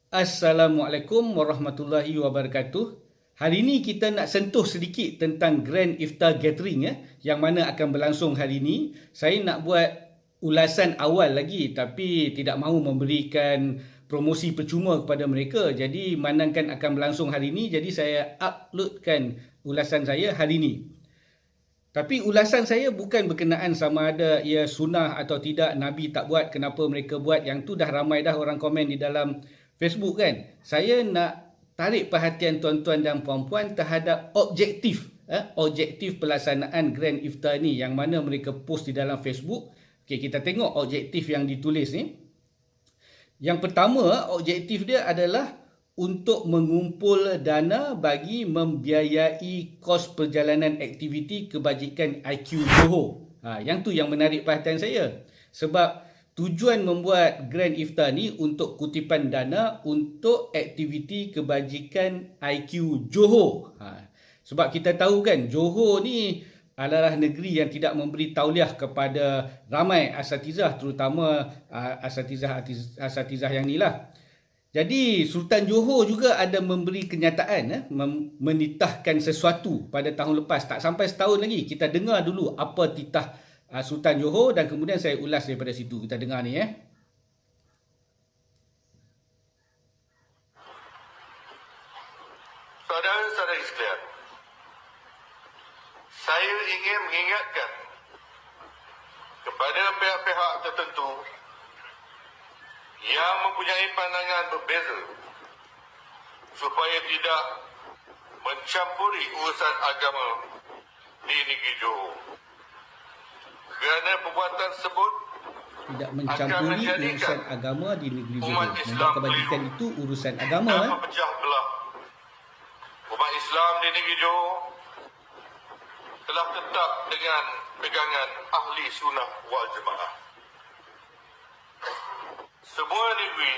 Assalamualaikum warahmatullahi wabarakatuh. Hari ini kita nak sentuh sedikit tentang Grand Iftar Gathering yang mana akan berlangsung hari ini. Saya nak buat ulasan awal lagi tapi tidak mahu memberikan promosi percuma kepada mereka. Jadi manangkan akan berlangsung hari ini, jadi saya uploadkan ulasan saya hari ini. Tapi ulasan saya bukan berkenaan sama ada ia sunnah atau tidak, Nabi tak buat, kenapa mereka buat. Yang tu dah ramai dah orang komen di dalam Facebook kan. Saya nak tarik perhatian tuan-tuan dan puan-puan terhadap objektif pelaksanaan Grand Iftar ni yang mana mereka post di dalam Facebook. Okey, kita tengok objektif yang ditulis ni. Yang pertama, objektif dia adalah untuk mengumpul dana bagi membiayai kos perjalanan aktiviti kebajikan IQ Johor. Yang tu yang menarik perhatian saya. Sebab tujuan membuat Grand Iftar ni untuk kutipan dana untuk aktiviti kebajikan IQ Johor. Sebab kita tahu kan, Johor ni adalah negeri yang tidak memberi tauliah kepada ramai asatizah, terutama asatizah yang ni lah. Jadi Sultan Johor juga ada memberi kenyataan menitahkan sesuatu pada tahun lepas. Tak sampai setahun lagi. Kita dengar dulu apa titah Sultan Johor dan kemudian saya ulas daripada situ. Kita dengar ni Saudara-saudari sekalian, saya ingin mengingatkan kepada pihak-pihak tertentu yang mempunyai pandangan berbeza supaya tidak mencampuri urusan agama di negeri Johor. Kerana perbuatan tersebut tidak mencampuri urusan agama di negeri Johor. Membuat kebajikan itu urusan agama. Dan memecah belah umat Islam di negeri Johor telah tetap dengan pegangan ahli sunnah wal jemaah. Semua negeri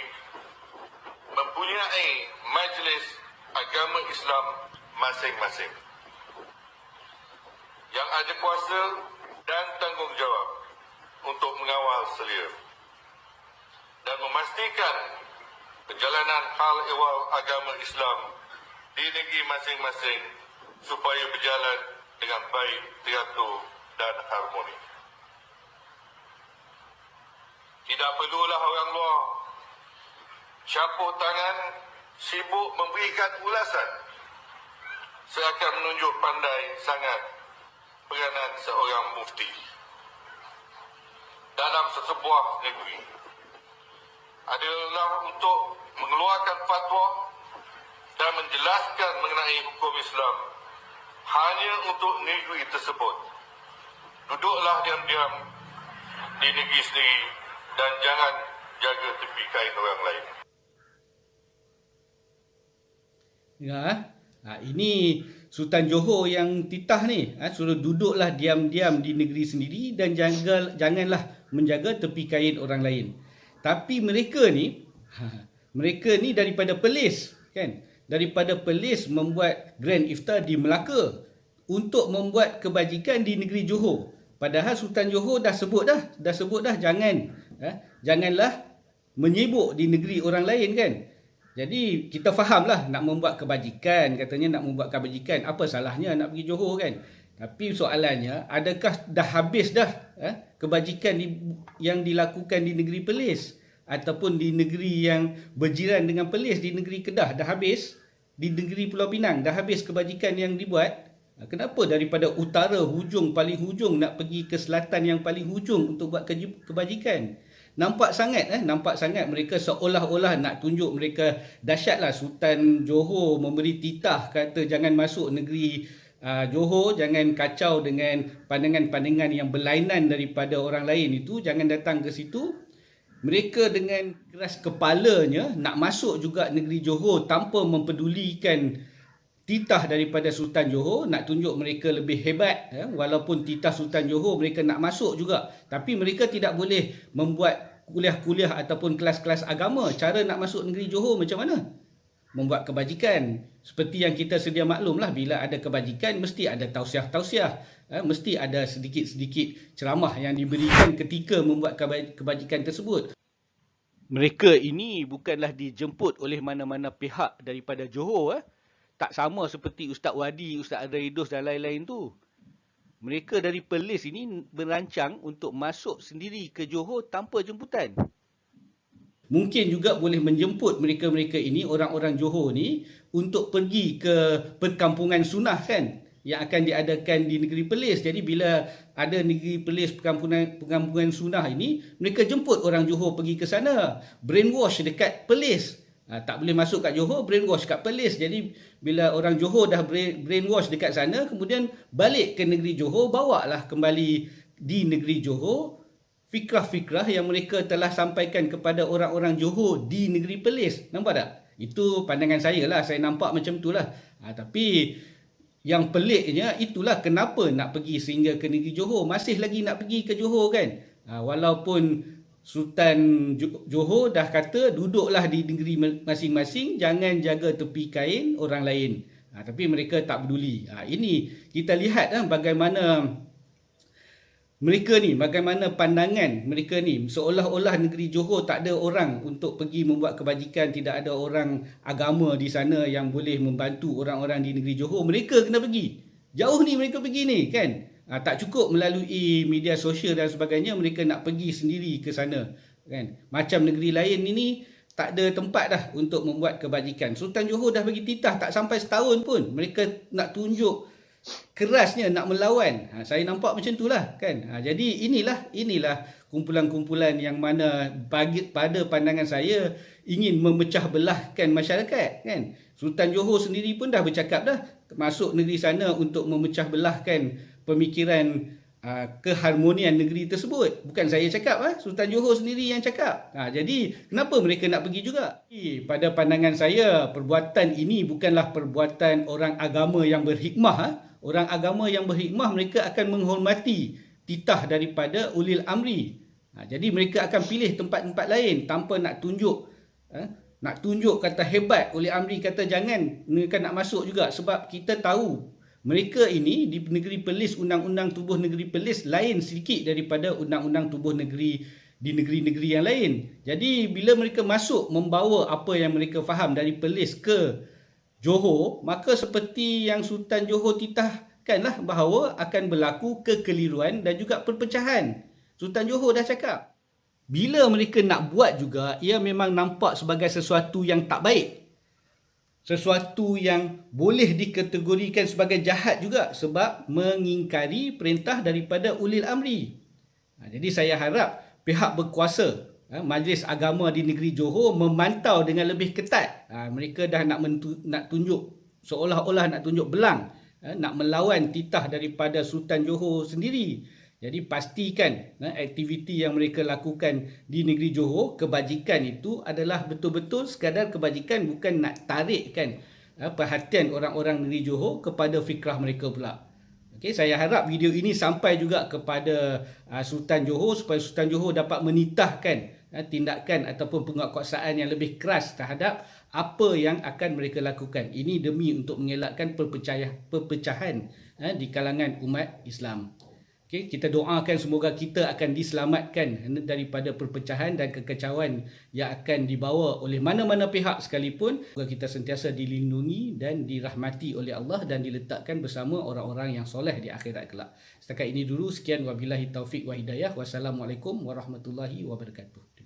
mempunyai majlis agama Islam masing-masing yang ada kuasa dan tanggungjawab untuk mengawal selia dan memastikan perjalanan hal ehwal agama Islam di negeri masing-masing supaya berjalan dengan baik, teratur dan harmoni. Tidak perlulah orang luar campur tangan sibuk memberikan ulasan seakan menunjuk pandai sangat peranan seorang mufti dalam sesebuah negeri adalah untuk mengeluarkan fatwa dan menjelaskan mengenai hukum Islam hanya untuk negeri tersebut. Duduklah diam-diam di negeri sendiri dan jangan jaga tepi kain orang lain. Ini Sultan Johor yang titah ni. Suruh duduklah diam-diam di negeri sendiri dan janganlah menjaga tepi kain orang lain. Tapi mereka ni daripada Perlis kan? Daripada Perlis membuat Grand Iftar di Melaka untuk membuat kebajikan di negeri Johor. Padahal Sultan Johor dah sebut dah janganlah menyibuk di negeri orang lain kan. Jadi kita fahamlah nak membuat kebajikan, katanya nak membuat kebajikan, apa salahnya nak pergi Johor kan. Tapi soalannya, adakah dah habis dah kebajikan yang dilakukan di negeri Perlis ataupun di negeri yang berjiran dengan Perlis, di negeri Kedah dah habis, di negeri Pulau Pinang dah habis kebajikan yang dibuat? Kenapa daripada utara hujung paling hujung nak pergi ke selatan yang paling hujung untuk buat kebajikan? Nampak sangat mereka seolah-olah nak tunjuk mereka dahsyatlah. Sultan Johor memberi titah kata jangan masuk negeri Johor, jangan kacau dengan pandangan-pandangan yang berlainan daripada orang lain itu, jangan datang ke situ. Mereka dengan keras kepalanya nak masuk juga negeri Johor tanpa mempedulikan titah daripada Sultan Johor, nak tunjuk mereka lebih hebat. Walaupun titah Sultan Johor mereka nak masuk juga, tapi mereka tidak boleh membuat kuliah-kuliah ataupun kelas-kelas agama. Cara nak masuk negeri Johor macam mana? Membuat kebajikan. Seperti yang kita sedia maklumlah, bila ada kebajikan mesti ada tausiah-tausiah, mesti ada sedikit-sedikit ceramah yang diberikan ketika membuat kebajikan tersebut. Mereka ini bukanlah dijemput oleh mana-mana pihak daripada Johor. Tak sama seperti Ustaz Wadi, Ustaz Adaidos dan lain-lain tu. Mereka dari Perlis ini berancang untuk masuk sendiri ke Johor tanpa jemputan. Mungkin juga boleh menjemput mereka-mereka ini, orang-orang Johor ni, untuk pergi ke perkampungan sunnah kan, yang akan diadakan di negeri Perlis. Jadi bila ada negeri Perlis perkampungan sunnah ini, mereka jemput orang Johor pergi ke sana, brainwash dekat Perlis. Tak boleh masuk kat Johor, brainwash kat Perlis. Jadi bila orang Johor dah brainwash dekat sana, kemudian balik ke negeri Johor, bawalah kembali di negeri Johor fikrah-fikrah yang mereka telah sampaikan kepada orang-orang Johor di negeri Perlis. Nampak tak? Itu pandangan saya lah. Saya nampak macam itulah. Tapi yang peliknya itulah kenapa nak pergi sehingga ke negeri Johor. Masih lagi nak pergi ke Johor kan? Walaupun Sultan Johor dah kata duduklah di negeri masing-masing, jangan jaga tepi kain orang lain. Tapi mereka tak peduli. Ini kita lihat bagaimana mereka ni, bagaimana pandangan mereka ni, seolah-olah negeri Johor tak ada orang untuk pergi membuat kebajikan, tidak ada orang agama di sana yang boleh membantu orang-orang di negeri Johor. Mereka kena pergi. Jauh ni mereka pergi ni kan. Tak cukup melalui media sosial dan sebagainya, mereka nak pergi sendiri ke sana kan. Macam negeri lain ini tak ada tempat dah untuk membuat kebajikan. Sultan Johor dah bagi titah tak sampai setahun pun mereka nak tunjuk kerasnya nak melawan. Saya nampak macam itulah kan. Jadi inilah kumpulan-kumpulan yang mana pada pandangan saya ingin memecah belahkan masyarakat kan. Sultan Johor sendiri pun dah bercakap dah masuk negeri sana untuk memecah belahkan pemikiran keharmonian negeri tersebut. Bukan saya cakap, Sultan Johor sendiri yang cakap. Jadi kenapa mereka nak pergi juga? Pada pandangan saya, perbuatan ini bukanlah perbuatan orang agama yang berhikmah. Orang agama yang berhikmah mereka akan menghormati titah daripada ulil amri. Jadi mereka akan pilih tempat-tempat lain tanpa nak tunjuk kata hebat. Ulil amri kata jangan, mereka nak masuk juga sebab kita tahu mereka ini di negeri Perlis, undang-undang tubuh negeri Perlis lain sedikit daripada undang-undang tubuh negeri di negeri-negeri yang lain. Jadi bila mereka masuk membawa apa yang mereka faham dari Perlis ke Johor, maka seperti yang Sultan Johor titahkanlah bahawa akan berlaku kekeliruan dan juga perpecahan. Sultan Johor dah cakap. Bila mereka nak buat juga, ia memang nampak sebagai sesuatu yang tak baik. Sesuatu yang boleh dikategorikan sebagai jahat juga sebab mengingkari perintah daripada ulil amri. Jadi saya harap pihak berkuasa, Majlis Agama di negeri Johor memantau dengan lebih ketat. Mereka dah nak tunjuk, seolah-olah nak tunjuk belang, nak melawan titah daripada Sultan Johor sendiri. Jadi pastikan aktiviti yang mereka lakukan di negeri Johor, kebajikan itu adalah betul-betul sekadar kebajikan, bukan nak tarikkan perhatian orang-orang negeri Johor kepada fikrah mereka pula. Okay, saya harap video ini sampai juga kepada Sultan Johor supaya Sultan Johor dapat menitahkan tindakan ataupun penguatkuasaan yang lebih keras terhadap apa yang akan mereka lakukan. Ini demi untuk mengelakkan perpecahan di kalangan umat Islam. Okay, kita doakan semoga kita akan diselamatkan daripada perpecahan dan kekacauan yang akan dibawa oleh mana-mana pihak sekalipun. Semoga kita sentiasa dilindungi dan dirahmati oleh Allah dan diletakkan bersama orang-orang yang soleh di akhirat kelak. Setakat ini dulu, sekian wabillahi taufik wa hidayah. Wassalamualaikum warahmatullahi wabarakatuh.